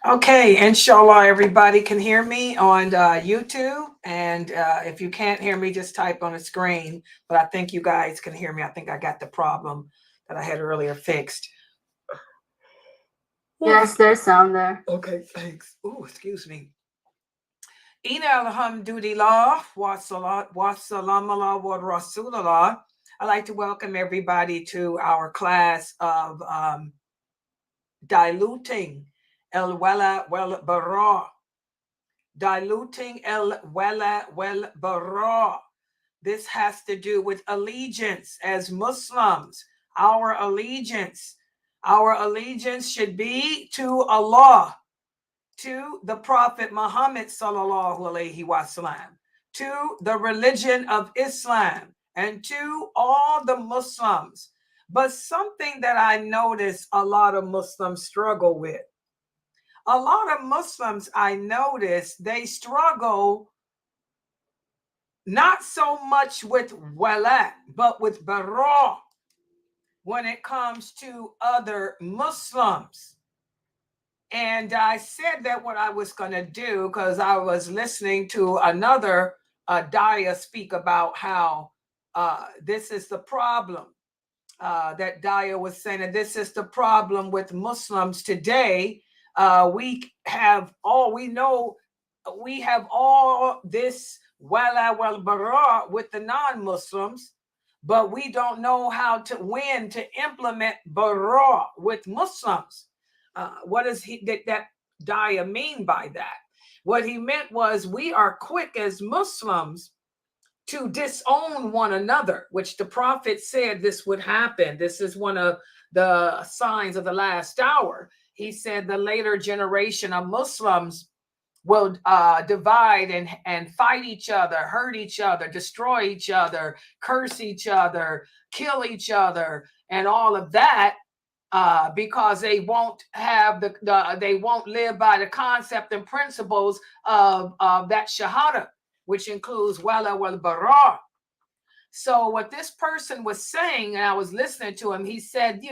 Okay, inshallah, everybody can hear me on YouTube. And if you can't hear me, just type on the screen. But I think you guys can hear me. I think I got the problem that I had earlier fixed. Yes, there's sound there. Okay, thanks. Oh, excuse me. Ina alhamdulillah wa salam ala wa rasulallah. I'd like to welcome everybody to our class of Diluting Wala Wal Bara. Diluting Wala Wal Bara. This has to do with allegiance as Muslims. Our allegiance. Our allegiance should be to Allah, to the Prophet Muhammad sallallahu alaihi wasallam, to the religion of Islam, and to all the Muslims. But something that I notice a lot of Muslims struggle with. A lot of Muslims, I notice, they struggle not so much with wala, but with bara when it comes to other Muslims. And I said that what I was going to do because I was listening to another Daya speak about how this is the problem. That Daya was saying that this is the problem with Muslims today. We have all this wala wal bara with the non-Muslims, but we don't know how to when to implement bara with Muslims. What does that Daya mean by that? What he meant was we are quick as Muslims to disown one another, which the Prophet said this would happen. This is one of the signs of the last hour. He said the later generation of Muslims will divide and fight each other, hurt each other, destroy each other, curse each other, kill each other, and all of that because they won't have they won't live by the concept and principles of that shahada, which includes wala wal bara. So what this person was saying, and I was listening to him, he said, we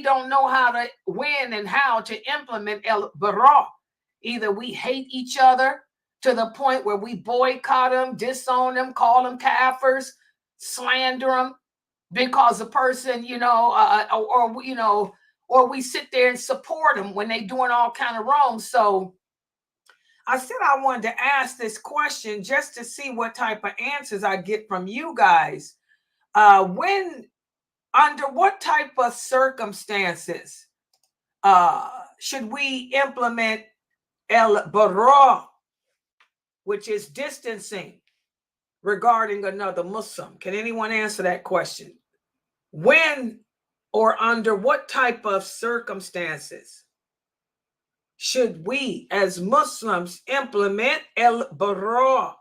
don't know how to when and how to implement el bara. Either we hate each other to the point where we boycott them, disown them, call them kafirs, slander them, because the person, or we sit there and support them when they doing all kind of wrong. So I said I wanted to ask this question just to see what type of answers I get from you guys. Under what type of circumstances should we implement el bara, which is distancing regarding another Muslim? Can anyone answer that question? When or under what type of circumstances should we as Muslims implement el bara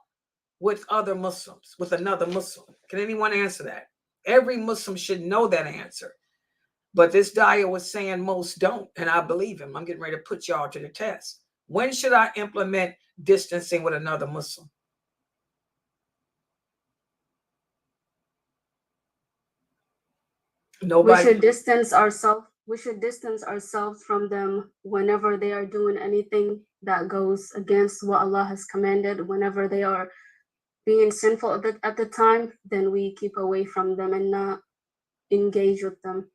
with other Muslims, with another Muslim? Can anyone answer that? Every Muslim should know that answer. But this Daya was saying most don't, and I believe him. I'm getting ready to put y'all to the test. When should I implement distancing with another Muslim? Nobody. We should distance ourselves from them whenever they are doing anything that goes against what Allah has commanded. Whenever they are being sinful at the time, then we keep away from them and not engage with them.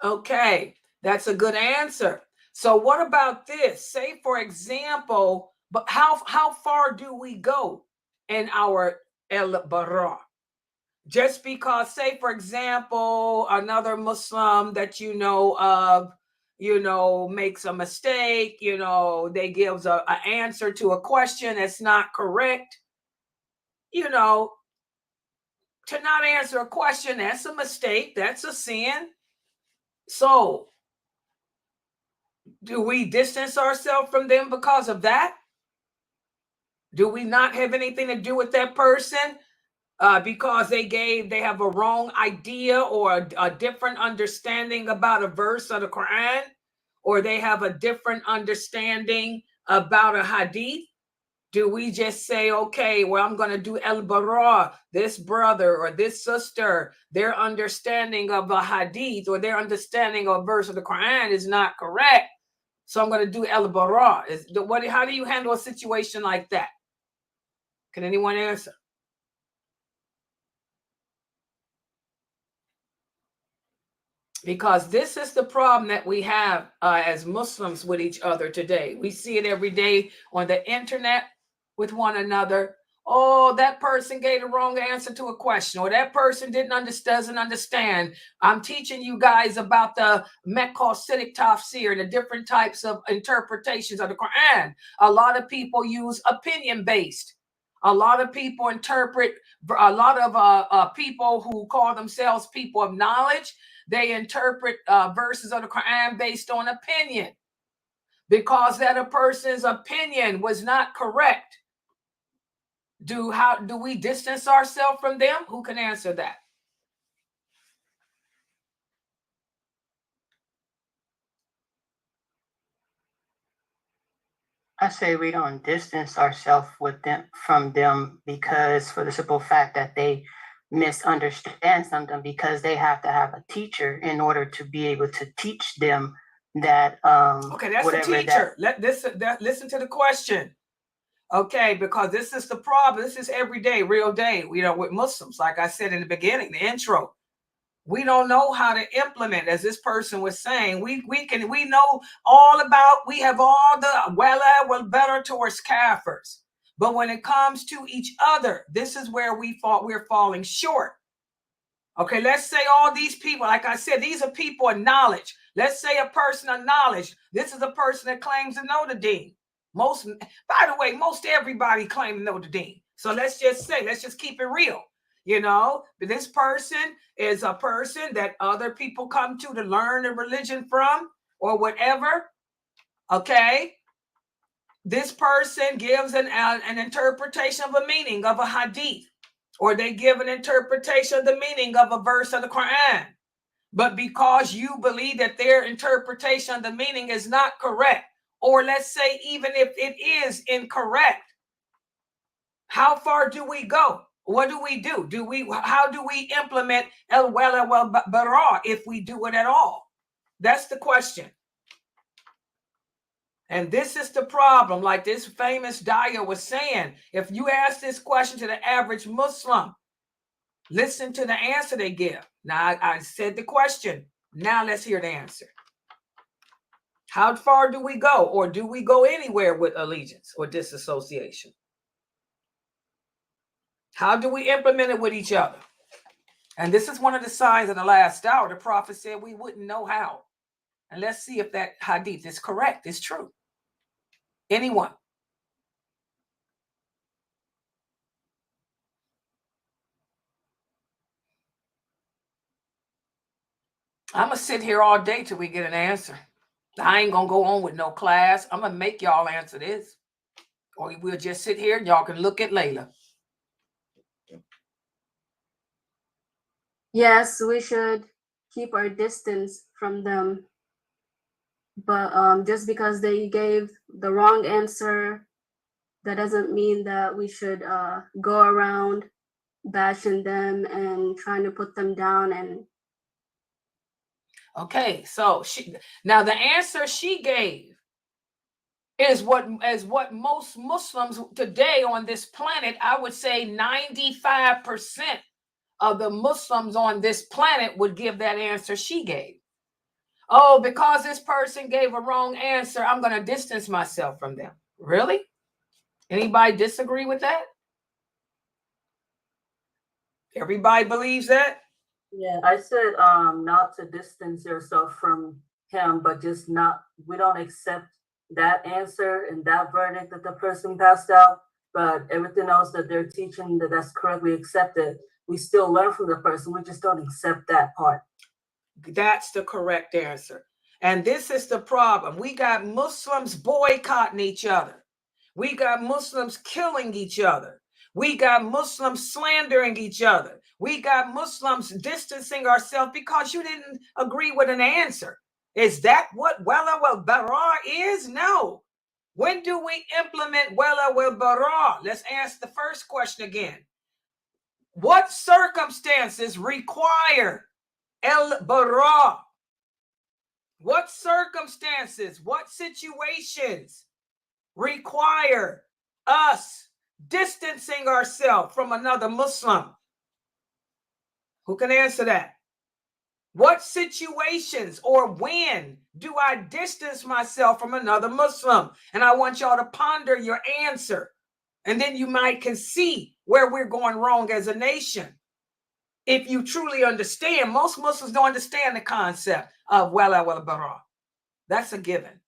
Okay, that's a good answer. So what about this? Say, for example, but how far do we go in our el bara? Just because, say, for example, another Muslim that you know of, makes a mistake, they gives an answer to a question that's not correct, to not answer a question, that's a mistake, that's a sin. So do we distance ourselves from them because of that? Do we not have anything to do with that person because they have a wrong idea or a different understanding about a verse of the Quran, or they have a different understanding about a hadith? Do we just say, okay, well, I'm going to do al-bara, this brother or this sister, their understanding of the hadith or their understanding of a verse of the Quran is not correct, so I'm going to do al-bara. How do you handle a situation like that? Can anyone answer? Because this is the problem that we have as Muslims with each other today. We see it every day on the internet with one another. Oh, that person gave the wrong answer to a question, or that person doesn't understand. I'm teaching you guys about the Mekkah-Siddiq tafsir, the different types of interpretations of the Quran. A lot of people use opinion-based. A lot of people interpret, a lot of people who call themselves people of knowledge, they interpret verses of the Quran based on opinion, because that a person's opinion was not correct. How do we distance ourselves from them? Who can answer that? I say we don't distance ourselves from them because for the simple fact that they misunderstand something, because they have to have a teacher in order to be able to teach them that. Okay, that's the teacher. Listen to the question. Okay, because this is the problem. This is everyday, real day. With Muslims, like I said in the beginning, the intro, we don't know how to implement, as this person was saying. We know all about. We have all the wala wal bara towards kafirs, but when it comes to each other, this is where we're falling short. Okay, let's say all these people, like I said, these are people of knowledge. Let's say a person of knowledge. This is a person that claims to know the deen. By the way, most everybody claims to know the deen. So let's just keep it real. This person is a person that other people come to learn a religion from or whatever. Okay. This person gives an interpretation of a meaning of a hadith, or they give an interpretation of the meaning of a verse of the Quran. But because you believe that their interpretation of the meaning is not correct, or let's say even if it is incorrect, how far do we go? What do we do? How do we implement al wala wal bara if we do it at all? That's the question. And this is the problem. Like this famous dyer was saying, if you ask this question to the average Muslim, listen to the answer they give. Now, I said the question. Now let's hear the answer. How far do we go? Or do we go anywhere with allegiance or disassociation? How do we implement it with each other? And this is one of the signs of the last hour. The prophet said we wouldn't know how. And let's see if that hadith is correct, it's true. Anyone? I'm going to sit here all day till we get an answer. I ain't going to go on with no class. I'm going to make y'all answer this. Or we'll just sit here and y'all can look at Layla. Yes, we should keep our distance from them. But just because they gave the wrong answer, that doesn't mean that we should go around bashing them and trying to put them down. And okay, so now the answer she gave is what most Muslims today on this planet, I would say 95% of the Muslims on this planet would give that answer she gave. Oh, because this person gave a wrong answer, I'm going to distance myself from them. Really? Anybody disagree with that? Everybody believes that? Yeah, I said not to distance yourself from him, but just we don't accept that answer and that verdict that the person passed out, but everything else that they're teaching that's correctly accepted, we still learn from the person. We just don't accept that part. That's the correct answer. And this is the problem. We got Muslims boycotting each other. We got Muslims killing each other. We got Muslims slandering each other. We got Muslims distancing ourselves because you didn't agree with an answer. Is that what wala wal bara is? No. When do we implement Wala Wal Bara? Let's ask the first question again. What circumstances require El Bara? What circumstances, what situations require us distancing ourselves from another Muslim? Who can answer that? What situations or when do I distance myself from another Muslim? And I want y'all to ponder your answer. And then you can see where we're going wrong as a nation. If you truly understand, most Muslims don't understand the concept of Wala Wal Bara. That's a given.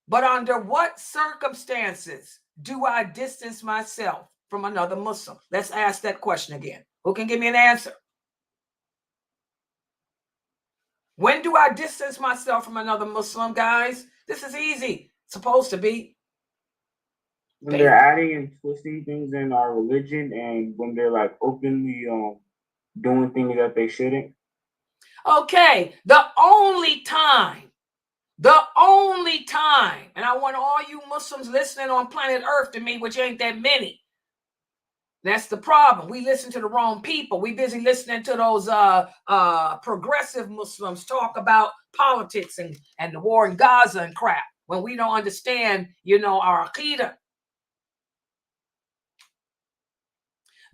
But under what circumstances do I distance myself from another Muslim? Let's ask that question again. Who can give me an answer? When do I distance myself from another Muslim, guys? This is easy. It's supposed to be. When they're adding and twisting things in our religion, and when they're like openly doing things that they shouldn't. Okay, the only time, and I want all you Muslims listening on planet Earth to me, which ain't that many. That's the problem. We listen to the wrong people. We busy listening to those progressive Muslims talk about politics and the war in Gaza and crap when we don't understand, our Aqidah.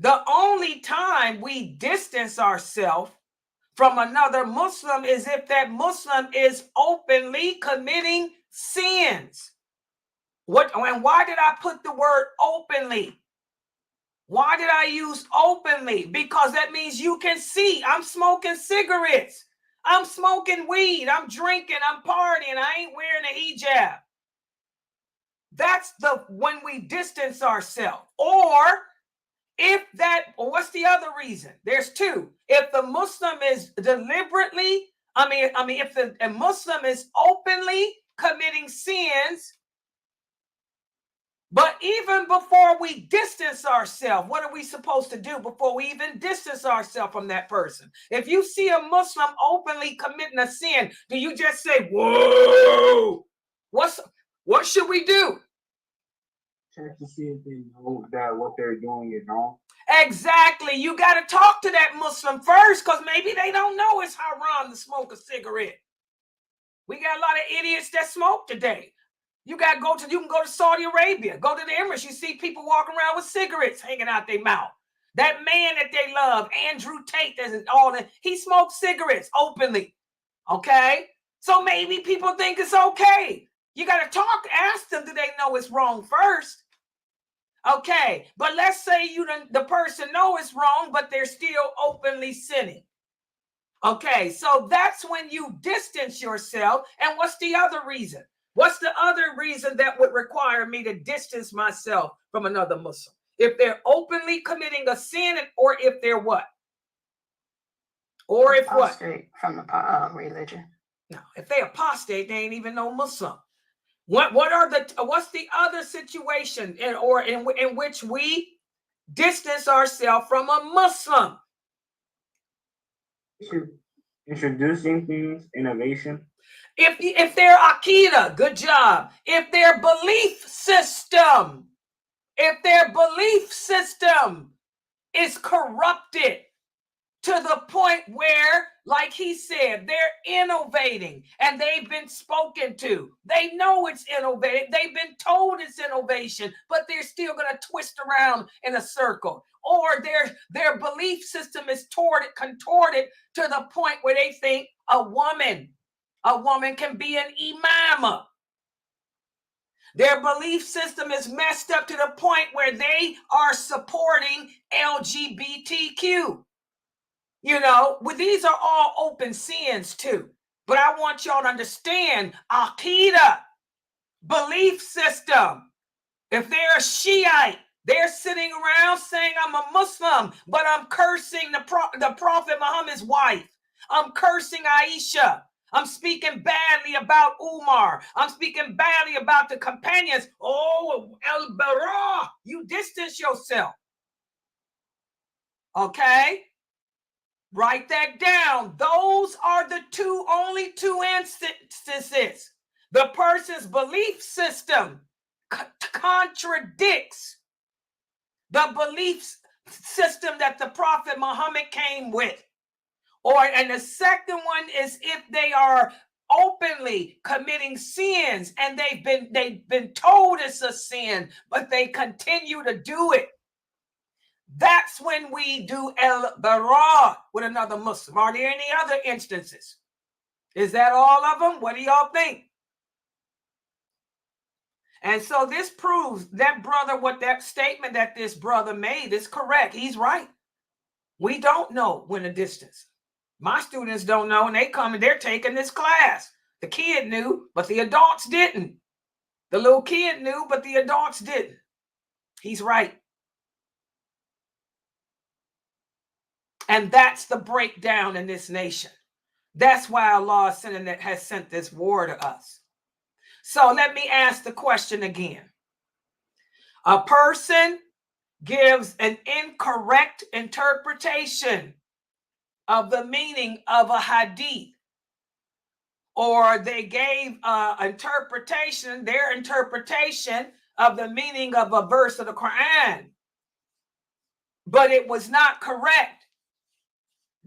The only time we distance ourselves from another Muslim is if that Muslim is openly committing sins. And why did I put the word openly? Why did I use openly? Because that means you can see. I'm smoking cigarettes. I'm smoking weed. I'm drinking. I'm partying. I ain't wearing a hijab. That's when we distance ourselves. Or what's the other reason? There's two. If the Muslim is deliberately, if a Muslim is openly committing sins, but even before we distance ourselves, what are we supposed to do before we even distance ourselves from that person? If you see a Muslim openly committing a sin, do you just say, whoa, what should we do? Check to see if they know that what they're doing is wrong. Exactly. You got to talk to that Muslim first, because maybe they don't know it's haram to smoke a cigarette. We got a lot of idiots that smoke today. You can go to Saudi Arabia, go to the Emirates. You see people walking around with cigarettes hanging out their mouth. That man that they love, Andrew Tate, he smokes cigarettes openly. Okay? So maybe people think it's okay. You got to ask them, do they know it's wrong first? Okay, but let's say the person know it's wrong, but they're still openly sinning. Okay, so that's when you distance yourself. And what's the other reason? What's the other reason that would require me to distance myself from another Muslim? If they're openly committing a sin, or if they're what? Or if what? Apostate from the religion. No, if they apostate, they ain't even no Muslim. What's the other situation in which we distance ourselves from a Muslim? Introducing things, innovation. If their Aqidah, good job. If their belief system is corrupted to the point where, like he said, they're innovating and they've been spoken to. They know it's innovative. They've been told it's innovation, but they're still going to twist around in a circle. Or their belief system is contorted to the point where they think a woman can be an imam. Their belief system is messed up to the point where they are supporting LGBTQ. These are all open sins too. But I want y'all to understand Aqidah, belief system. If they're a Shiite, they're sitting around saying, I'm a Muslim, but I'm cursing the Prophet Muhammad's wife. I'm cursing Aisha. I'm speaking badly about Umar. I'm speaking badly about the companions. Oh, El Bara, you distance yourself. Okay? Write that down. Those are the only two instances The person's belief system contradicts the belief system that the Prophet Muhammad came with. And the second one is if they are openly committing sins and they've been told it's a sin, but they continue to do it. That's when we do al-bara with another Muslim. Are there any other instances? Is that all of them? What do y'all think? And so this proves that brother, what that statement that this brother made is correct. He's right. We don't know when the distance. My students don't know, and they come and they're taking this class. The kid knew, but the adults didn't. The little kid knew, but the adults didn't. He's right. And that's the breakdown in this nation. That's why Allah has sent this war to us. So let me ask the question again. A person gives an incorrect interpretation of the meaning of a hadith, or they gave their interpretation of the meaning of a verse of the Quran, but it was not correct.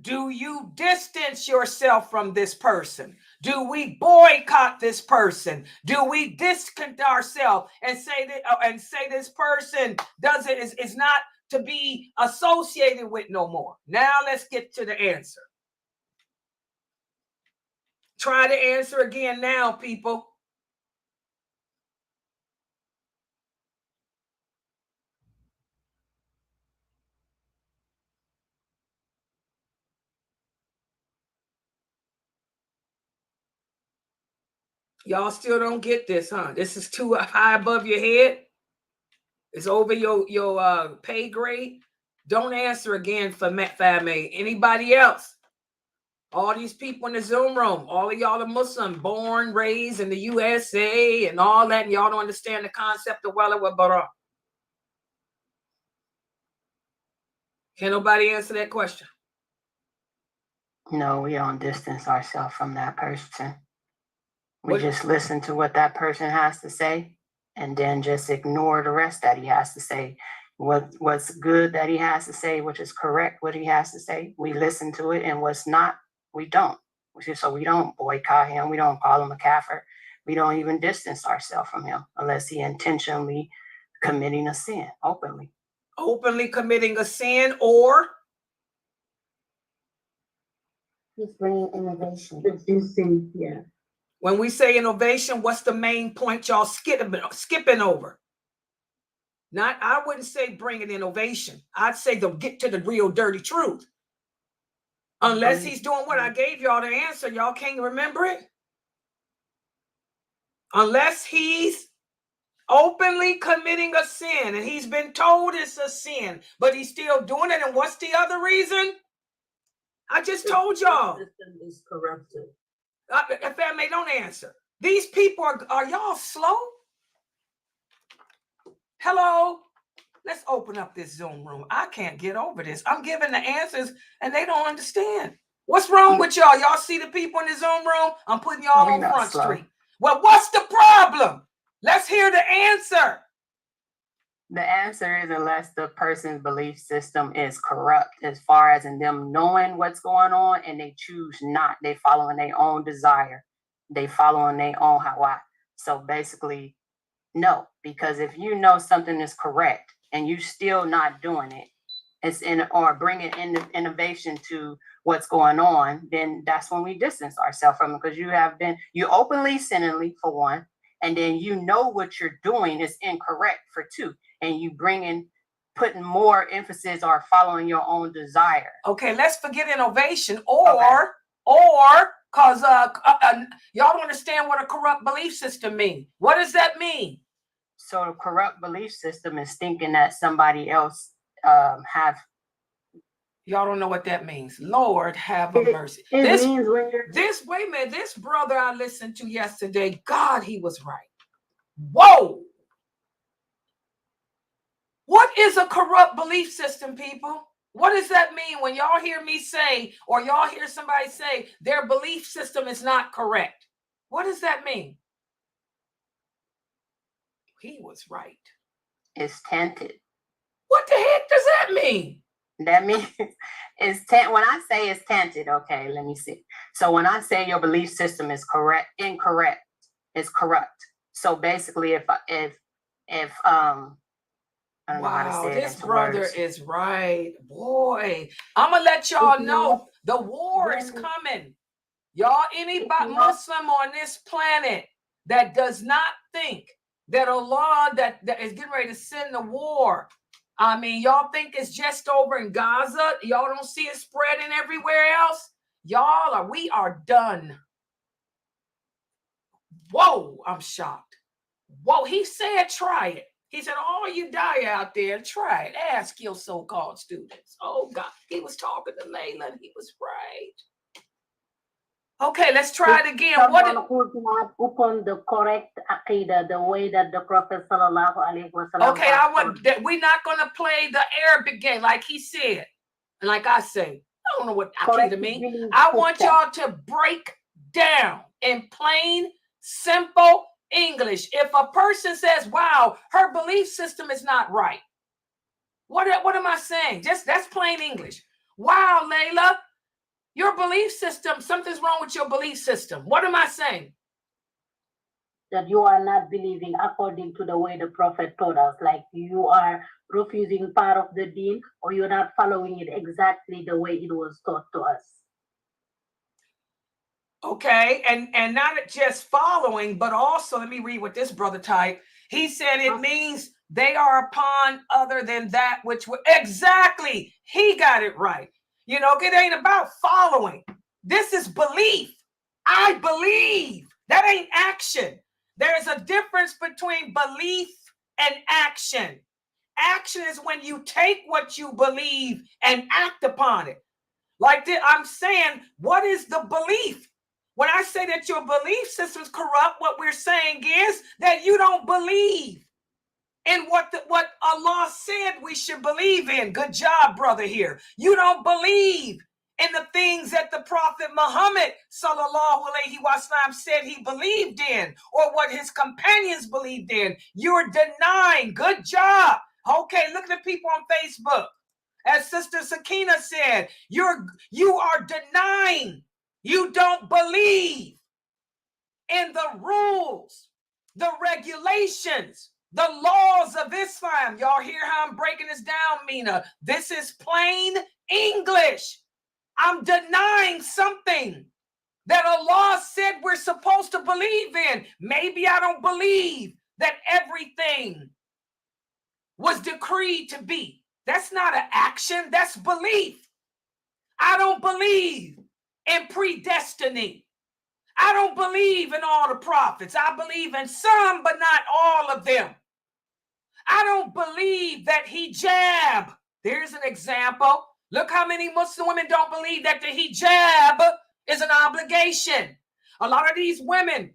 Do you distance yourself from this person? Do we boycott this person? Do we discount ourselves and say this person is not to be associated with no more? Now let's get to the answer. Try to answer again now, people. Y'all still don't get this, huh? This is too high above your head. It's over your pay grade. Don't answer again for Fame. Anybody else? All these people in the Zoom room, all of y'all are Muslim, born, raised in the USA and all that, and y'all don't understand the concept of Wala Wal Bara. Can nobody answer that question? No, we don't distance ourselves from that person. We just listen to what that person has to say and then just ignore the rest that he has to say. What's good that he has to say, which is correct what he has to say, we listen to it, and what's not, we don't. So we don't boycott him. We don't call him a kafir. We don't even distance ourselves from him unless he intentionally committing a sin openly. Openly committing a sin, or he's bringing innovation. Reducing, yeah. When we say innovation, what's the main point y'all skipping over? I wouldn't say bringing innovation. I'd say to get to the real dirty truth. Unless he's doing what I gave y'all the answer, y'all can't remember it. Unless he's openly committing a sin and he's been told it's a sin, but he's still doing it. And what's the other reason? I just told y'all. The system is corrupted. If Family, don't answer. These people are y'all slow? Hello? Let's open up this Zoom room. I can't get over this. I'm giving the answers and they don't understand. What's wrong with y'all? Y'all see the people in the Zoom room? I'm putting y'all on Front Street. Well, what's the problem? Let's hear the answer. The answer is unless the person's belief system is corrupt, as far as in them knowing what's going on and they choose not. They following their own desire. They following their own hawa. So basically, no, because if you know something is correct and you still not doing it, or bringing innovation to what's going on, then that's when we distance ourselves from it, because you openly sinningly for one, and then you know what you're doing is incorrect for two, and you putting more emphasis or following your own desire. Okay, let's forget innovation, or because y'all don't understand what a corrupt belief system means. What does that mean? So a corrupt belief system is thinking that somebody else have. Y'all don't know what that means. Lord have a mercy. It means when you're wait a minute, this brother I listened to yesterday, God, he was right. Whoa. What is a corrupt belief system, people? What does that mean when y'all hear me say, or y'all hear somebody say their belief system is not correct? What does that mean? He was right. It's tainted. What the heck does that mean? That means it's when I say it's tainted, okay, let me see. So when I say your belief system is incorrect, it's corrupt. So basically if I don't know how to Wow, say it this into brother words. is right. Boy, I'm gonna let y'all know the war is coming. Y'all, any Muslim on this planet that does not think that Allah that is getting ready to send the war, I mean, y'all think it's just over in Gaza? Y'all don't see it spreading everywhere else? We are done. Whoa, I'm shocked. Whoa, he said try it. He said, all you die out there, try it. Ask your so-called students. Oh, God. He was talking to Layla, and he was right. Okay, let's try it again. Someone who's not upon the correct aqidah, the way that the Prophet sallallahu alaihi wasallam. Okay, we're not going to play the Arabic game like he said. And like I say, I don't know what aqidah means. I want y'all to break down in plain, simple English. If a person says, wow, her belief system is not right. What am I saying? Just that's plain English. Wow, Layla, your belief system, something's wrong with your belief system. What am I saying? That you are not believing according to the way the Prophet told us. Like you are refusing part of the deen, or you're not following it exactly the way it was taught to us. Okay, and not just following, but also, let me read what this brother typed. He said it means they are upon other than that which were exactly. He got it right. You know, it ain't about following. This is belief. I believe. That ain't action. There's a difference between belief and action. Action is when you take what you believe and act upon it. Like I'm saying, what is the belief? When I say that your belief system is corrupt, what we're saying is that you don't believe in what Allah said we should believe in. Good job, brother, here. You don't believe in the things that the Prophet Muhammad sallallahu alaihi wasallam said he believed in, or what his companions believed in. You're denying. Good job. Okay, look at the people on Facebook. As Sister Sakina said, you are denying. You don't believe in the rules, the regulations, the laws of Islam. Y'all hear how I'm breaking this down, Mina? This is plain English. I'm denying something that Allah said we're supposed to believe in. Maybe I don't believe that everything was decreed to be. That's not an action, that's belief. I don't believe in predestiny. I don't believe in all the prophets. I believe in some, but not all of them. I don't believe that hijab. There's an example. Look how many Muslim women don't believe that the hijab is an obligation. A lot of these women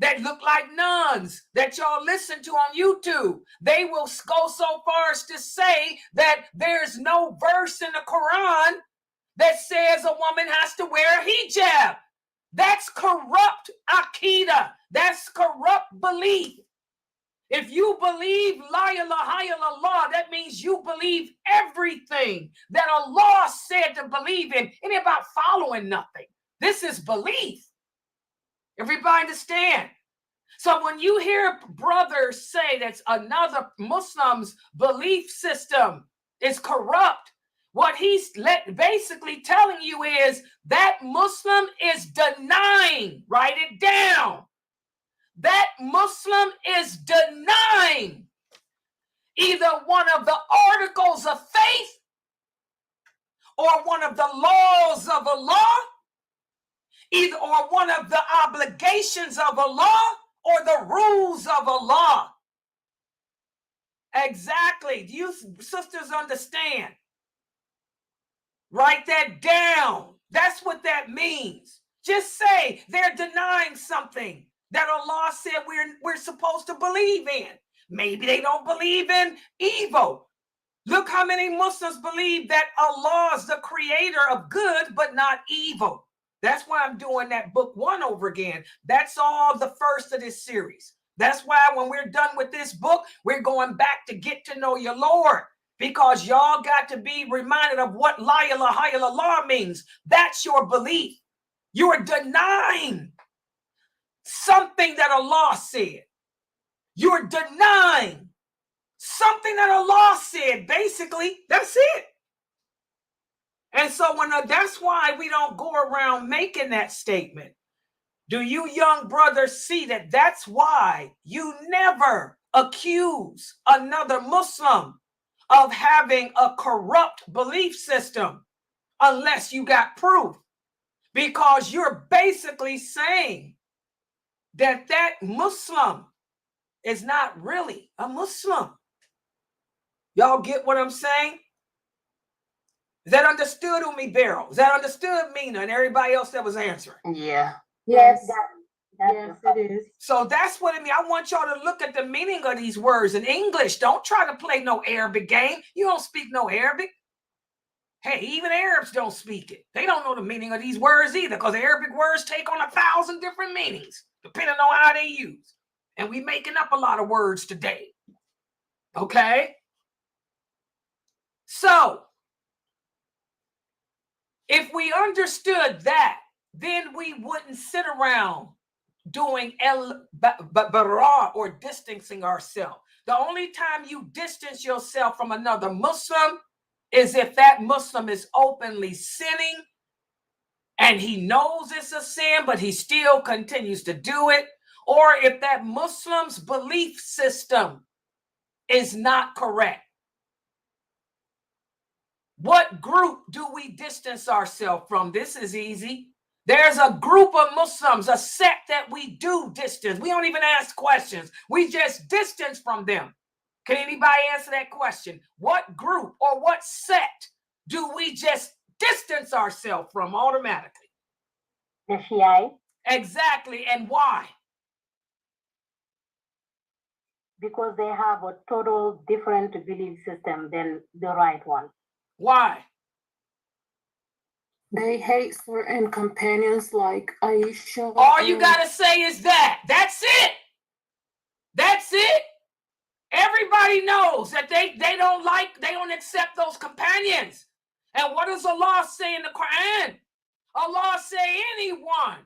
that look like nuns that y'all listen to on YouTube, they will go so far as to say that there's no verse in the Quran that says a woman has to wear a hijab. That's corrupt aqidah. That's corrupt belief. If you believe la ilaha illallah, that means you believe everything that Allah said to believe in. It ain't about following nothing. This is belief. Everybody understand? So when you hear brothers say that another Muslim's belief system is corrupt, what he's basically telling you is that Muslim is denying. Write it down. That Muslim is denying either one of the articles of faith or one of the laws of Allah, or one of the obligations of Allah or the rules of Allah. Exactly. Do you sisters understand? Write that down. That's what that means. Just say they're denying something that Allah said we're supposed to believe in. Maybe they don't believe in evil. Look how many Muslims believe that Allah is the creator of good, but not evil. That's why I'm doing that book 1 over again. That's all the first of this series. That's why when we're done with this book, we're going back to get to know your Lord, because y'all got to be reminded of what la ilaha illallah means. That's your belief. You are denying something that Allah said. You're denying something that Allah said. Basically, that's it. And so that's why we don't go around making that statement. Do you young brothers see that that's why you never accuse another Muslim of having a corrupt belief system unless you got proof? Because you're basically saying that that Muslim is not really a Muslim. Y'all get what I'm saying? Is that understood, Umi Barrel? Is that understood, Mina, and everybody else that was answering? Yeah. Yes, Yes, it is. So that's what I mean. I want y'all to look at the meaning of these words in English. Don't try to play no Arabic game. You don't speak no Arabic. Hey, even Arabs don't speak it. They don't know the meaning of these words either, because Arabic words take on 1,000 different meanings, depending on how they use. And we making up a lot of words today. Okay? So, if we understood that, then we wouldn't sit around doing bara or distancing ourselves. The only time you distance yourself from another Muslim is if that Muslim is openly sinning and he knows it's a sin, but he still continues to do it, or if that Muslim's belief system is not correct. What group do we distance ourselves from? This is easy. There's a group of Muslims, a sect that we do distance. We don't even ask questions. We just distance from them. Can anybody answer that question? What group or what sect do we just distance ourselves from automatically? the Shiite, Exactly. And why? because they have a total different belief system than the right one. Why? They hate certain companions like Aisha. All you got to say is that. That's it. That's it. Everybody knows that they don't accept those companions. And what does Allah say in the Quran? Allah say anyone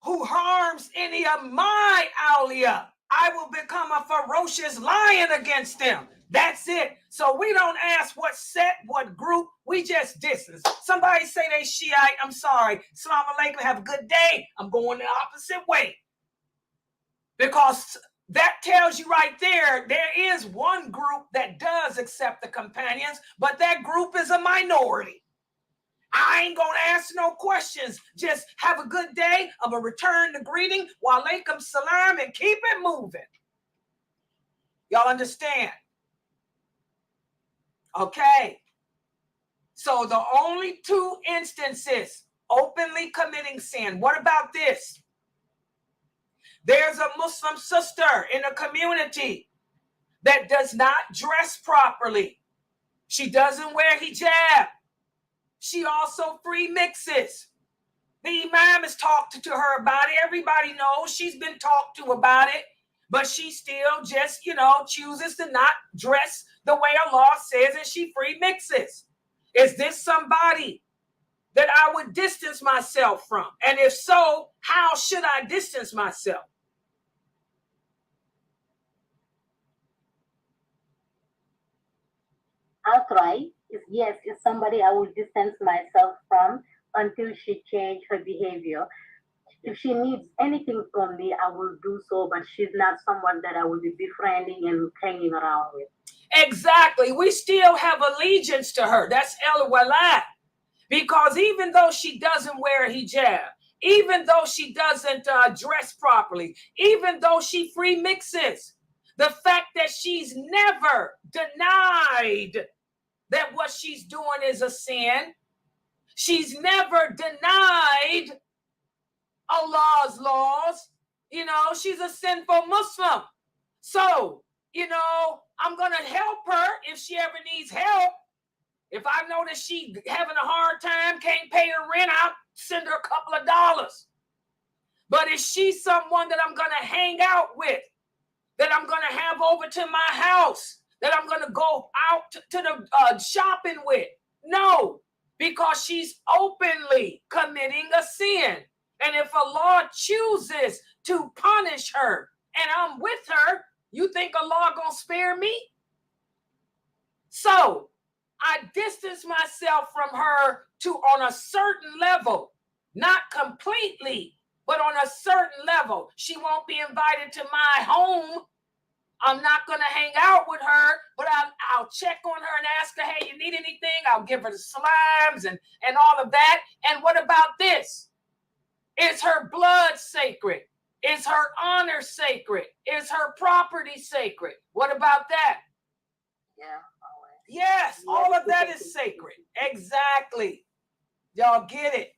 who harms any of my awliya, I will become a ferocious lion against them. That's it. So we don't ask what sect, what group, we just distance. Somebody say they Shiite, I'm sorry. Assalamu alaikum, have a good day. I'm going the opposite way. Because that tells you right there is one group that does accept the companions, but that group is a minority. I ain't going to ask no questions. Just have a good day. I'm going to return the greeting. Wa alaikum salam, and keep it moving. Y'all understand? Okay. So the only 2 instances openly committing sin. What about this? There's a Muslim sister in a community that does not dress properly. She doesn't wear hijab. She also free mixes. The imam has talked to her about it. Everybody knows she's been talked to about it, but she still just, chooses to not dress the way Allah says, and she free mixes. Is this somebody that I would distance myself from? And if so, how should I distance myself? Outright, yes, it's somebody I will distance myself from until she change her behavior. If she needs anything from me, I will do so, but she's not someone that I will be befriending and hanging around with. Exactly. We still have allegiance to her. That's El Wala. Because even though she doesn't wear a hijab, even though she doesn't dress properly, even though she free mixes, the fact that she's never denied that what she's doing is a sin, she's never denied Allah's laws, she's a sinful Muslim. So, I'm going to help her if she ever needs help. If I know that she having a hard time, can't pay her rent, I'll send her a couple of dollars. But is she someone that I'm going to hang out with, that I'm going to have over to my house, that I'm going to go out to the shopping with? No, because she's openly committing a sin. And if Allah chooses to punish her and I'm with her, you think Allah going to spare me? So I distance myself from her on a certain level, not completely, but on a certain level. She won't be invited to my home. I'm not going to hang out with her, but I'll check on her and ask her, hey, you need anything? I'll give her the slimes and all of that. And what about this? Is her blood sacred? Is her honor sacred? Is her property sacred? What about that? Yeah. Yes, all of that is sacred. Exactly. Y'all get it.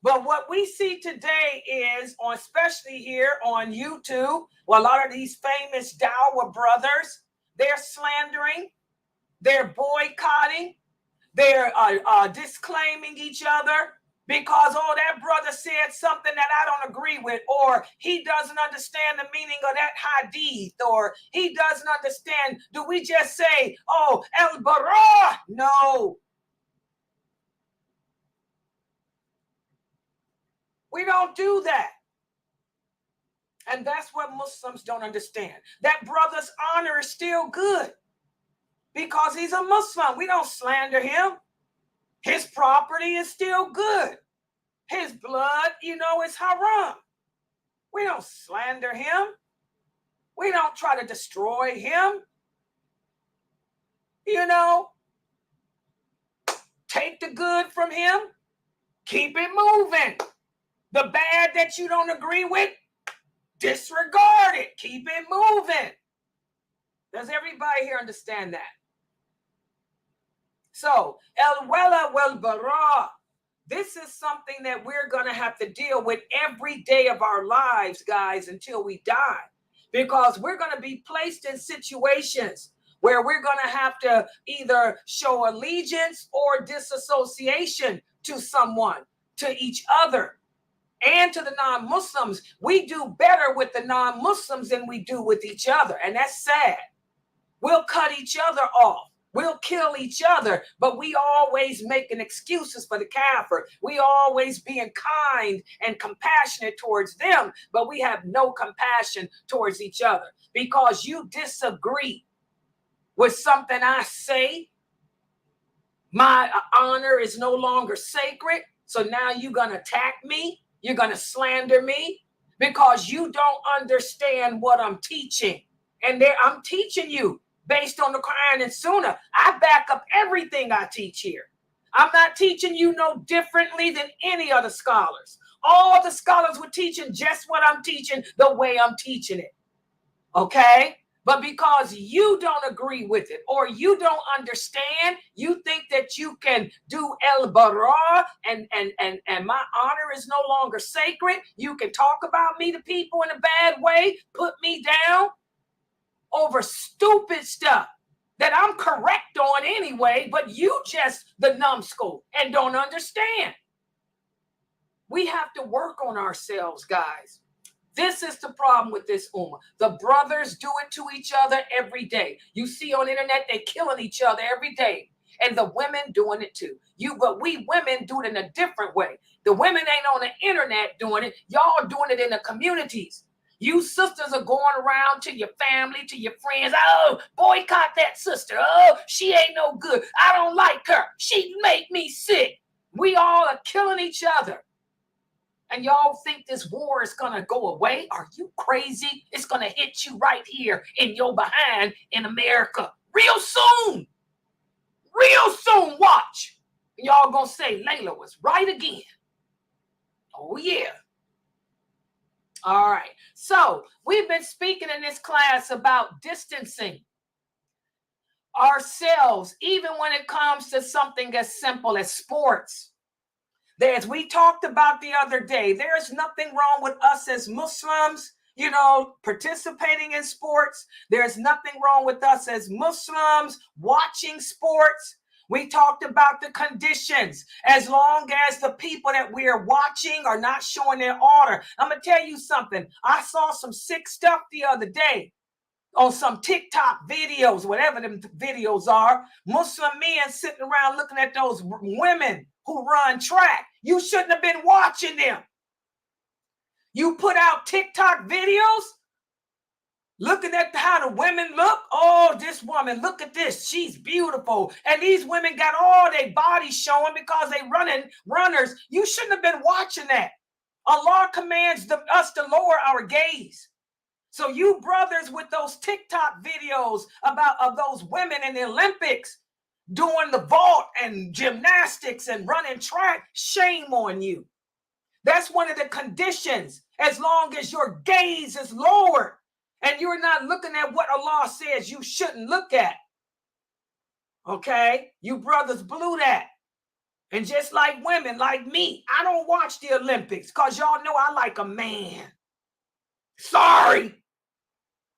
But what we see today is, especially here on YouTube, well, a lot of these famous Dawah brothers, they're slandering, they're boycotting, they're disclaiming each other because, oh, that brother said something that I don't agree with, or he doesn't understand the meaning of that hadith, or he doesn't understand. Do we just say, oh, al-bara? No. We don't do that. And that's what Muslims don't understand. That brother's honor is still good because he's a Muslim. We don't slander him. His property is still good. His blood, is haram. We don't slander him. We don't try to destroy him. Take the good from him. Keep it moving. The bad that you don't agree with, disregard it. Keep it moving. Does everybody here understand that? So, Wala Wal Bara. This is something that we're going to have to deal with every day of our lives, guys, until we die. Because we're going to be placed in situations where we're going to have to either show allegiance or disassociation to someone, to each other, and to the non-Muslims. We do better with the non-Muslims than we do with each other. And that's sad. We'll cut each other off. We'll kill each other, but we always making excuses for the kafir. We always being kind and compassionate towards them, but we have no compassion towards each other because you disagree with something I say. My honor is no longer sacred, so now you're going to attack me. You're going to slander me because you don't understand what I'm teaching. And I'm teaching you based on the Quran and Sunnah. I back up everything I teach here. I'm not teaching you no differently than any other scholars. All the scholars were teaching just what I'm teaching the way I'm teaching it. Okay? But because you don't agree with it or you don't understand, you think that you can do el-bara and my honor is no longer sacred. You can talk about me to people in a bad way, put me down over stupid stuff that I'm correct on anyway, but you just the numbskull and don't understand. We have to work on ourselves, guys. This is the problem with this ummah. The brothers do it to each other every day. You see on the internet, they killing each other every day. And the women doing it too. But we women do it in a different way. The women ain't on the internet doing it. Y'all doing it in the communities. You sisters are going around to your family, to your friends. Oh, boycott that sister. Oh, she ain't no good. I don't like her. She make me sick. We all are killing each other. And y'all think this war is going to go away? Are you crazy? It's going to hit you right here in your behind in America. Real soon. Real soon. Watch. Y'all going to say Layla was right again. Oh, yeah. All right. So we've been speaking in this class about distancing ourselves, even when it comes to something as simple as sports. As we talked about the other day, there's nothing wrong with us as Muslims, participating in sports. There's nothing wrong with us as Muslims watching sports. We talked about the conditions. As long as the people that we are watching are not showing their order. I'm going to tell you something. I saw some sick stuff the other day on some TikTok videos, whatever them videos are. Muslim men sitting around looking at those women who run track. You shouldn't have been watching them. You put out TikTok videos looking at how the women look. Oh, this woman, look at this. She's beautiful. And these women got all their bodies showing because they runners. You shouldn't have been watching that. Allah commands us to lower our gaze. So you brothers with those TikTok videos of those women in the Olympics doing the vault and gymnastics and running track, shame on you. That's one of the conditions. As long as your gaze is lowered and you're not looking at what Allah says you shouldn't look at. Okay? You brothers blew that. And just like women, like me, I don't watch the Olympics because y'all know I like a man. Sorry.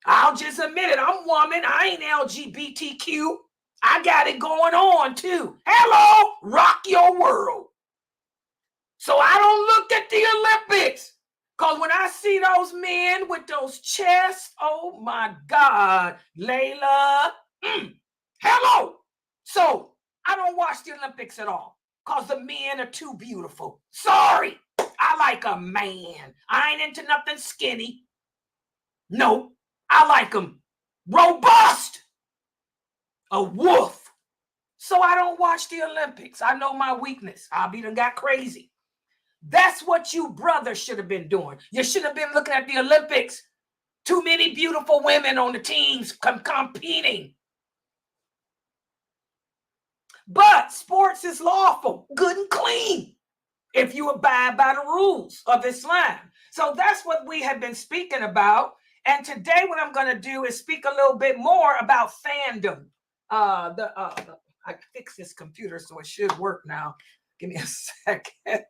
I'll just admit it. I'm woman. I ain't LGBTQ. I got it going on too. Hello, rock your world. So I don't look at the Olympics. Because when I see those men with those chests, oh my God, Layla, hello. So I don't watch the Olympics at all because the men are too beautiful. Sorry, I like a man. I ain't into nothing skinny. No, I like them robust, a wolf. So I don't watch the Olympics. I know my weakness. I be done got crazy. That's what you brothers should have been doing. You should have been looking at the Olympics. Too many beautiful women on the teams competing. But sports is lawful, good and clean, if you abide by the rules of Islam. So that's what we have been speaking about. And today what I'm going to do is speak a little bit more about fandom. I fixed this computer so it should work now. Give me a second.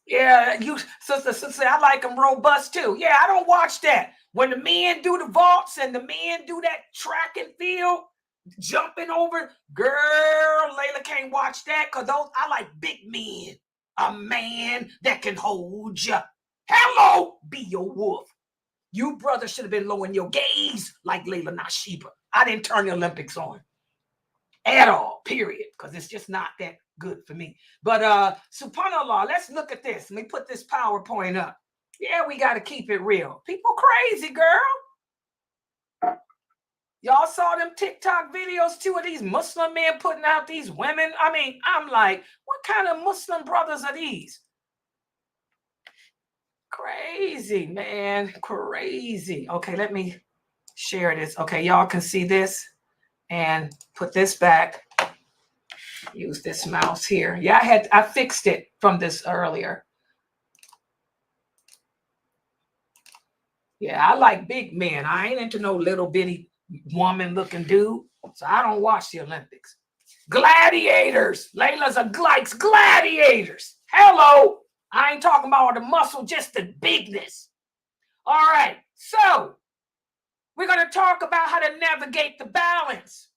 Yeah, you sister, I like them robust too. Yeah, I don't watch that. When the men do the vaults and the men do that track and field, jumping over, girl, Layla can't watch that because I like big men. A man that can hold you. Hello, be your wolf. You brothers should have been lowering your gaze like Layla Nashiba. I didn't turn the Olympics on at all, period, because it's just not that good for me. But subhanAllah, let's look at this. Let me put this PowerPoint up. Yeah, we got to keep it real. People crazy, girl. Y'all saw them TikTok videos too of these Muslim men putting out these women. I mean, I'm like, what kind of Muslim brothers are these? Crazy, man. Crazy. Okay, let me share this. Okay, y'all can see this and put this back. Use this mouse here. Yeah, I fixed it from this earlier. Yeah, I like big men. I ain't into no little bitty woman looking dude. So I don't watch the Olympics. Gladiators. Layla's likes gladiators. Hello. I ain't talking about the muscle, just the bigness. All right. So we're going to talk about how to navigate the balance.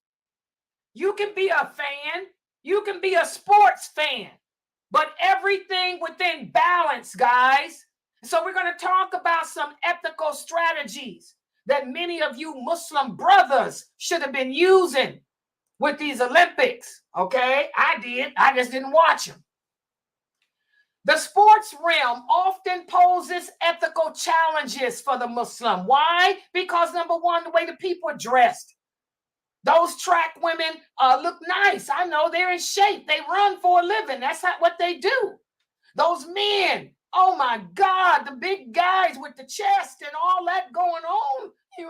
You can be a fan. You can be a sports fan. But everything within balance, guys. So we're going to talk about some ethical strategies that many of you Muslim brothers should have been using with these Olympics. Okay, I did. I just didn't watch them. The sports realm often poses ethical challenges for the Muslim. Why? Because number one, the way the people are dressed. Those track women look nice. I know they're in shape. They run for a living. That's not what they do. Those men, oh my God, the big guys with the chest and all that going on, they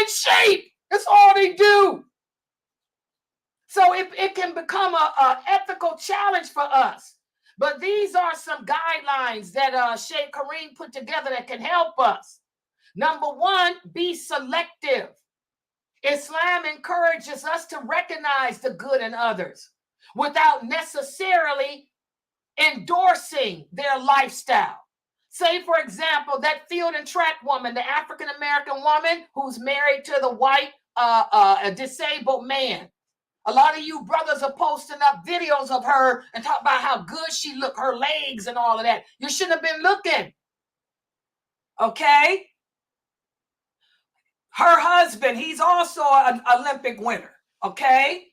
in shape. That's all they do. So it can become a ethical challenge for us. But these are some guidelines that Sheikh Kareem put together that can help us. Number one, be selective. Islam encourages us to recognize the good in others without necessarily endorsing their lifestyle. Say, for example, that field and track woman, the African-American woman who's married to the white a disabled man. A lot of you brothers are posting up videos of her and talk about how good she look, her legs and all of that. You shouldn't have been looking. Okay? Her husband, he's also an Olympic winner. Okay?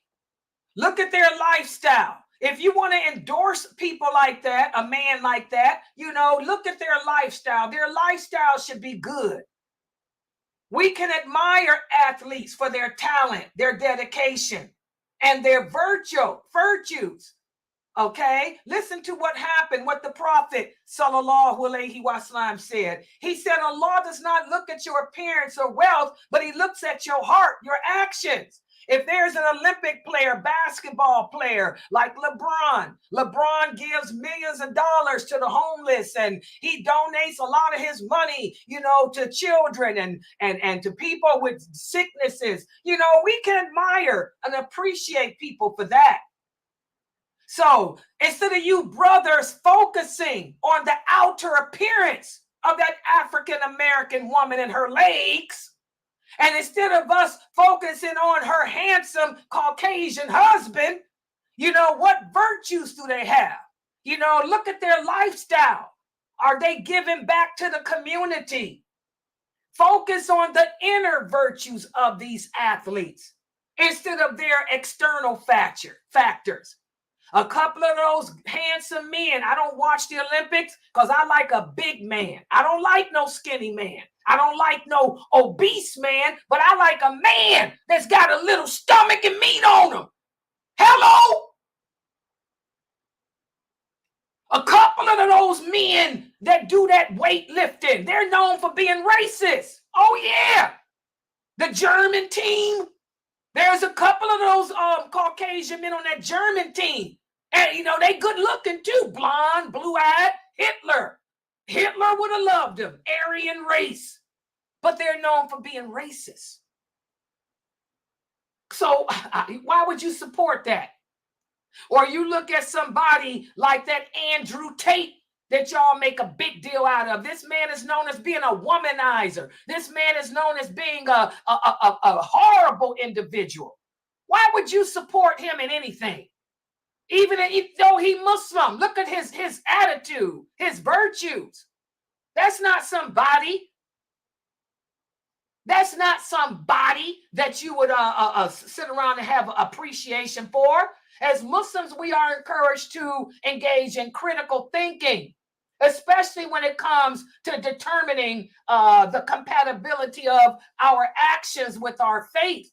Look at their lifestyle. If you want to endorse people like that, a man like that, look at their lifestyle. Their lifestyle should be good. We can admire athletes for their talent, their dedication, and their virtues. Okay, listen to what happened, what the Prophet sallallahu alaihi wasallam said. He said, Allah does not look at your appearance or wealth, but he looks at your heart, your actions. If there's an Olympic player, basketball player like LeBron gives millions of dollars to the homeless, and he donates a lot of his money, to children and to people with sicknesses. We can admire and appreciate people for that. So instead of you brothers focusing on the outer appearance of that African-American woman and her legs, and instead of us focusing on her handsome Caucasian husband, what virtues do they have? Look at their lifestyle. Are they giving back to the community? Focus on the inner virtues of these athletes instead of their external factors. A couple of those handsome men, I don't watch the Olympics because I like a big man. I don't like no skinny man. I don't like no obese man, but I like a man that's got a little stomach and meat on him. Hello? A couple of those men that do that weightlifting, they're known for being racist. Oh, yeah. The German team, there's a couple of those Caucasian men on that German team. And, they good looking too. Blonde, blue-eyed. Hitler would have loved them. Aryan race. But they're known for being racist. So why would you support that? Or you look at somebody like that Andrew Tate that y'all make a big deal out of. This man is known as being a womanizer. This man is known as being a horrible individual. Why would you support him in anything? Even though he's Muslim, look at his attitude, his virtues. That's not somebody. That's not somebody that you would sit around and have appreciation for. As Muslims, we are encouraged to engage in critical thinking, especially when it comes to determining the compatibility of our actions with our faith.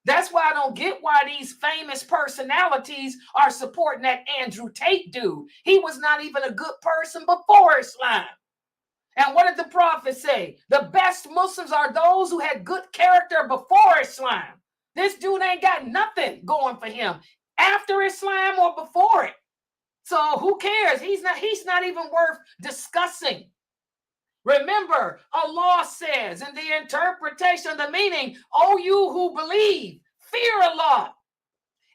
That's why I don't get why these famous personalities are supporting that Andrew Tate dude. He was not even a good person before Islam. And what did the Prophet say? The best Muslims are those who had good character before Islam. This dude ain't got nothing going for him after Islam or before it. So who cares? He's not even worth discussing. Remember, Allah says in the interpretation of the meaning, "O you who believe, fear Allah,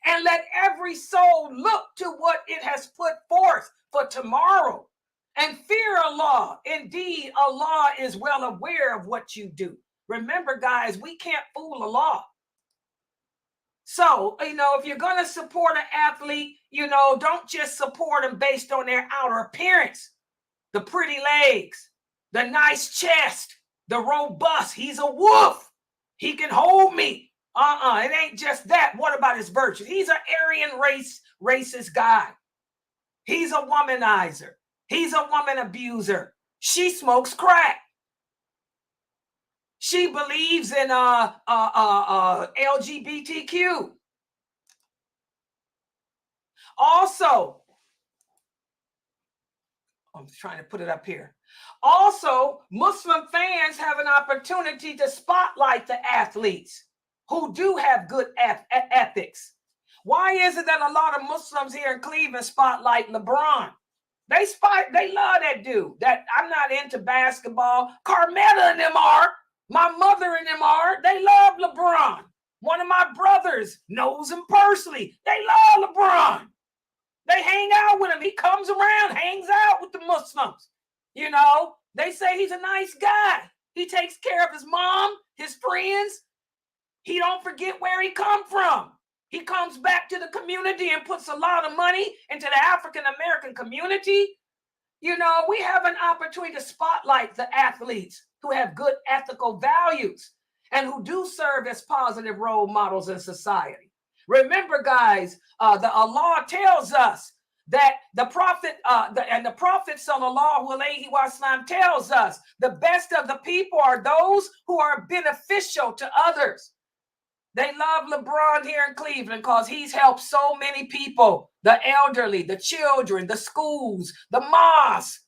and let every soul look to what it has put forth for tomorrow. And fear Allah. Indeed, Allah is well aware of what you do." Remember, guys, we can't fool Allah. So, if you're going to support an athlete, don't just support them based on their outer appearance, the pretty legs, the nice chest, the robust. He's a wolf. He can hold me. It ain't just that. What about his virtue? He's an Aryan racist guy. He's a womanizer. He's a woman abuser. She smokes crack. She believes in LGBTQ. Also, I'm trying to put it up here. Also, Muslim fans have an opportunity to spotlight the athletes who do have good ethics. Why is it that a lot of Muslims here in Cleveland spotlight LeBron? They love that dude. That I'm not into basketball. Carmetta and them are. My mother and them are. They love LeBron. One of my brothers knows him personally. They love LeBron. They hang out with him. He comes around, hangs out with the Muslims. They say he's a nice guy. He takes care of his mom, his friends. He don't forget where he come from. He comes back to the community and puts a lot of money into the African American community. You know, we have an opportunity to spotlight the athletes who have good ethical values and who do serve as positive role models in society. Remember, guys, the Allah tells us that the prophet and the prophet sallallahu alaihi wasallam tells us the best of the people are those who are beneficial to others. They love LeBron here in Cleveland because he's helped so many people, the elderly, the children, the schools, the mosques,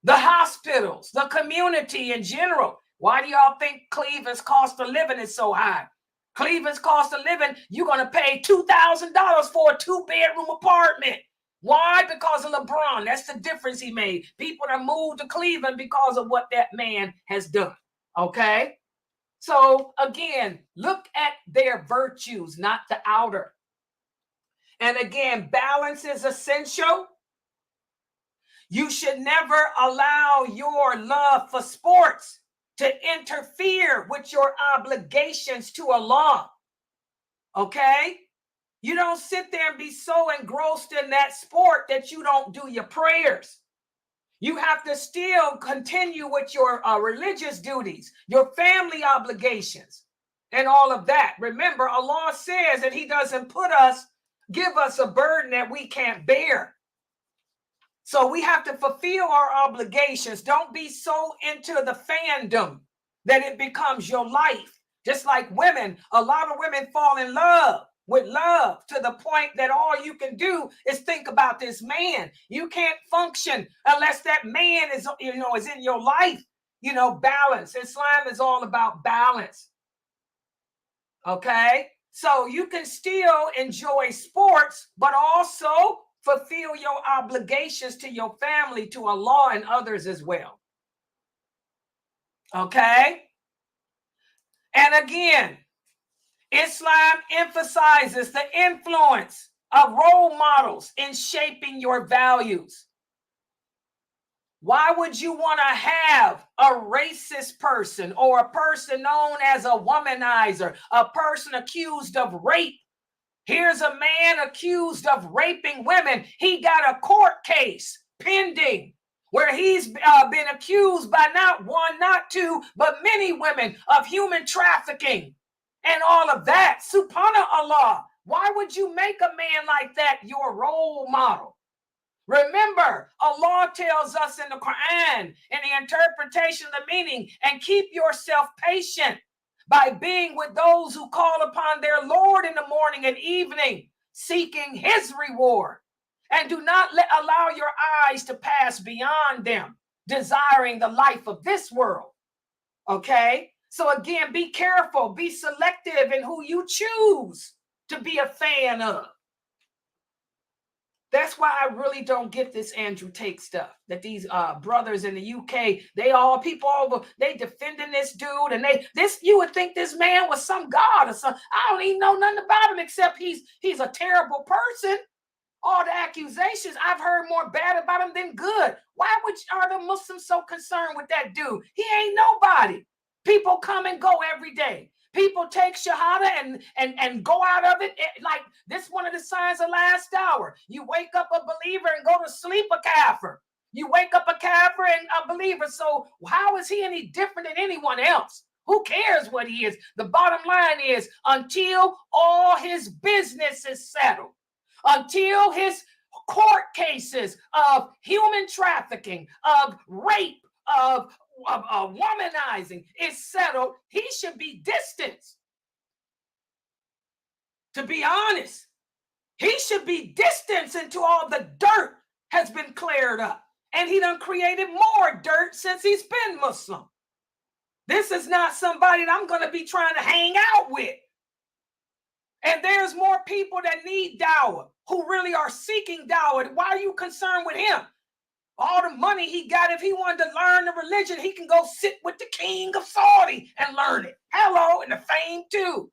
the hospitals, the community in general. Why do y'all think Cleveland's cost of living is so high? Cleveland's cost of living, you're going to pay $2,000 for a 2-bedroom apartment. Why? Because of LeBron. That's the difference he made. People that moved to Cleveland because of what that man has done. Okay? So again, look at their virtues, not the outer. And again, balance is essential. You should never allow your love for sports to interfere with your obligations to Allah. Okay? You don't sit there and be so engrossed in that sport that you don't do your prayers. You have to still continue with your religious duties, your family obligations, and all of that. Remember, Allah says that he doesn't give us a burden that we can't bear. So we have to fulfill our obligations. Don't be so into the fandom that it becomes your life. Just like women, a lot of women fall in love with love to the point that all you can do is think about this man. You can't function unless that man is in your life. Balance. Islam is all about balance. Okay? So you can still enjoy sports, but also fulfill your obligations to your family, to Allah and others as well. Okay? And again, Islam emphasizes the influence of role models in shaping your values. Why would you want to have a racist person or a person known as a womanizer, a person accused of rape? Here's a man accused of raping women. He got a court case pending where he's been accused by not one, not two, but many women of human trafficking. And all of that, subhanallah, why would you make a man like that your role model? Remember, Allah tells us in the Quran, in the interpretation of the meaning, and keep yourself patient by being with those who call upon their Lord in the morning and evening, seeking his reward. And do not allow your eyes to pass beyond them, desiring the life of this world. Okay? So again, be careful, be selective in who you choose to be a fan of. That's why I really don't get this Andrew Tate stuff, that these brothers in the UK, they defending this dude, and you would think this man was some god or something. I don't even know nothing about him except he's a terrible person. All the accusations, I've heard more bad about him than good. Why are the Muslims so concerned with that dude? He ain't nobody. People come and go every day. People take shahada and go out of it. Like this, one of the signs of last hour. You wake up a believer and go to sleep a kafir. You wake up a kafir and a believer. So how is he any different than anyone else? Who cares what he is? The bottom line is, until all his business is settled, until his court cases of human trafficking, of rape, of womanizing is settled, he should be distanced. To be honest, he should be distanced until all the dirt has been cleared up. And he done created more dirt since he's been Muslim. This is not somebody that I'm going to be trying to hang out with. And there's more people that need dawah, who really are seeking dawah. Why are you concerned with him? All the money he got, if he wanted to learn the religion, he can go sit with the king of Saudi and learn it. Hello, and the fame too.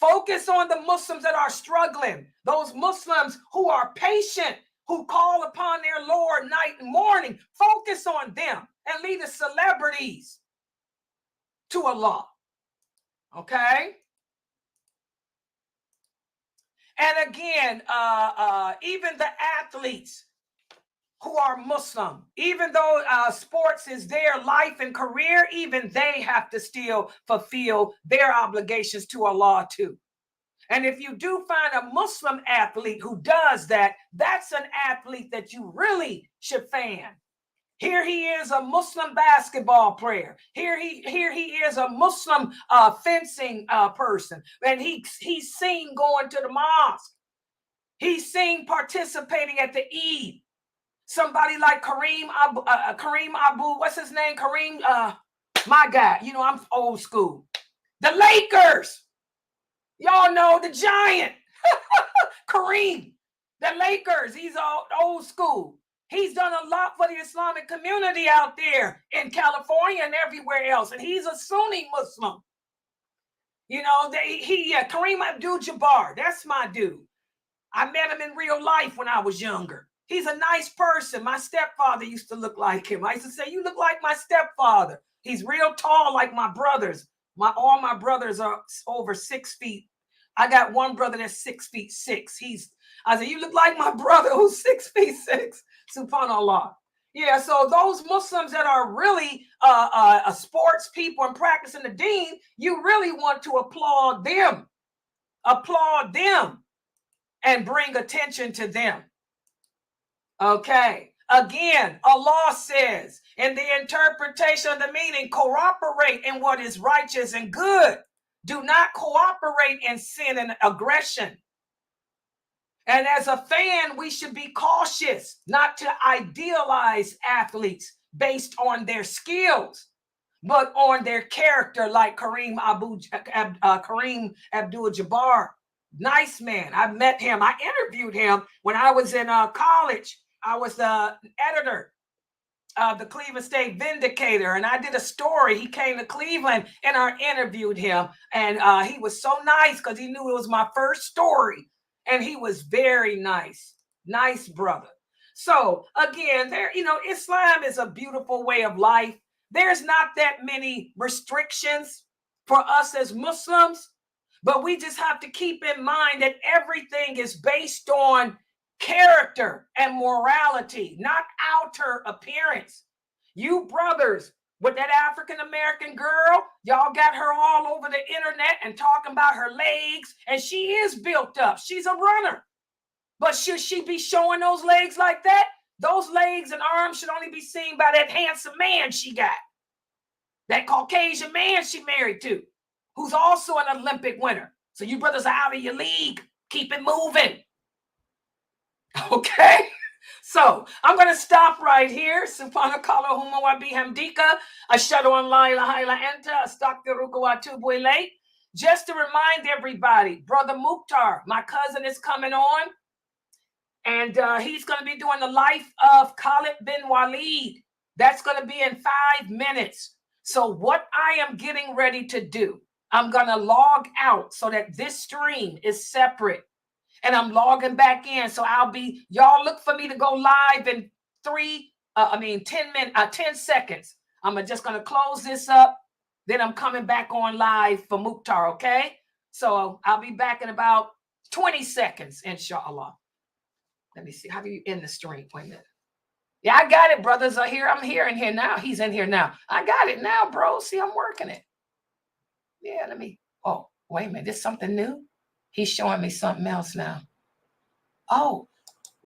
Focus on the Muslims that are struggling. Those Muslims who are patient, who call upon their Lord night and morning. Focus on them and leave the celebrities to Allah. Okay? And again, even the athletes who are Muslim, even though sports is their life and career, even they have to still fulfill their obligations to Allah too. And if you do find a Muslim athlete who does that, that's an athlete that you really should fan. Here he is, a Muslim basketball player. Here he is, a Muslim fencing person, and he's seen going to the mosque. He's seen participating at the Eid. Somebody like Kareem Abu, what's his name? My guy. You know, I'm old school. The Lakers. Y'all know the giant. Kareem. The Lakers. He's old school. He's done a lot for the Islamic community out there in California and everywhere else. And he's a Sunni Muslim. You know, Kareem Abdul-Jabbar, that's my dude. I met him in real life when I was younger. He's a nice person. My stepfather used to look like him. I used to say, you look like my stepfather. He's real tall like my brothers. All my brothers are over 6 feet. I got one brother that's 6'6". I said, you look like my brother who's 6'6". Subhanallah. Yeah, so those Muslims that are really sports people and practicing the deen, you really want to applaud them and bring attention to them. Okay, again, Allah says in the interpretation of the meaning, cooperate in what is righteous and good. Do not cooperate in sin and aggression. And as a fan, we should be cautious not to idealize athletes based on their skills, but on their character, like Kareem Abdul-Jabbar. Nice man. I met him. I interviewed him when I was in college. I was the editor of the Cleveland State Vindicator, and I did a story. He came to Cleveland, and I interviewed him, and he was so nice because he knew it was my first story. And he was very nice brother. So again, Islam is a beautiful way of life. There's not that many restrictions for us as Muslims, but we just have to keep in mind that everything is based on character and morality, not outer appearance. You brothers with that African-American girl, y'all got her all over the internet and talking about her legs, and she is built up. She's a runner. But should she be showing those legs like that? Those legs and arms should only be seen by that handsome man she got. That Caucasian man she married to, who's also an Olympic winner. So you brothers are out of your league. Keep it moving. Okay? So I'm going to stop right here. Subhanakallahumma wa bihamdika. Ashhadu an la ilaha illa anta astaghfiruka wa atubu ilayk. Just to remind everybody, Brother Mukhtar, my cousin, is coming on. And he's going to be doing the life of Khalid bin Walid. That's going to be in 5 minutes. So what I am getting ready to do, I'm going to log out so that this stream is separate. And I'm logging back in. So y'all look for me to go live in 10 seconds. I'm just going to close this up. Then I'm coming back on live for Mukhtar, okay? So I'll be back in about 20 seconds, inshallah. Let me see. How do you end the stream? Wait a minute. Yeah, I got it, brothers are here. I'm here in here now. He's in here now. I got it now, bro. See, I'm working it. Yeah, oh, wait a minute. This is something new? He's showing me something else now. Oh,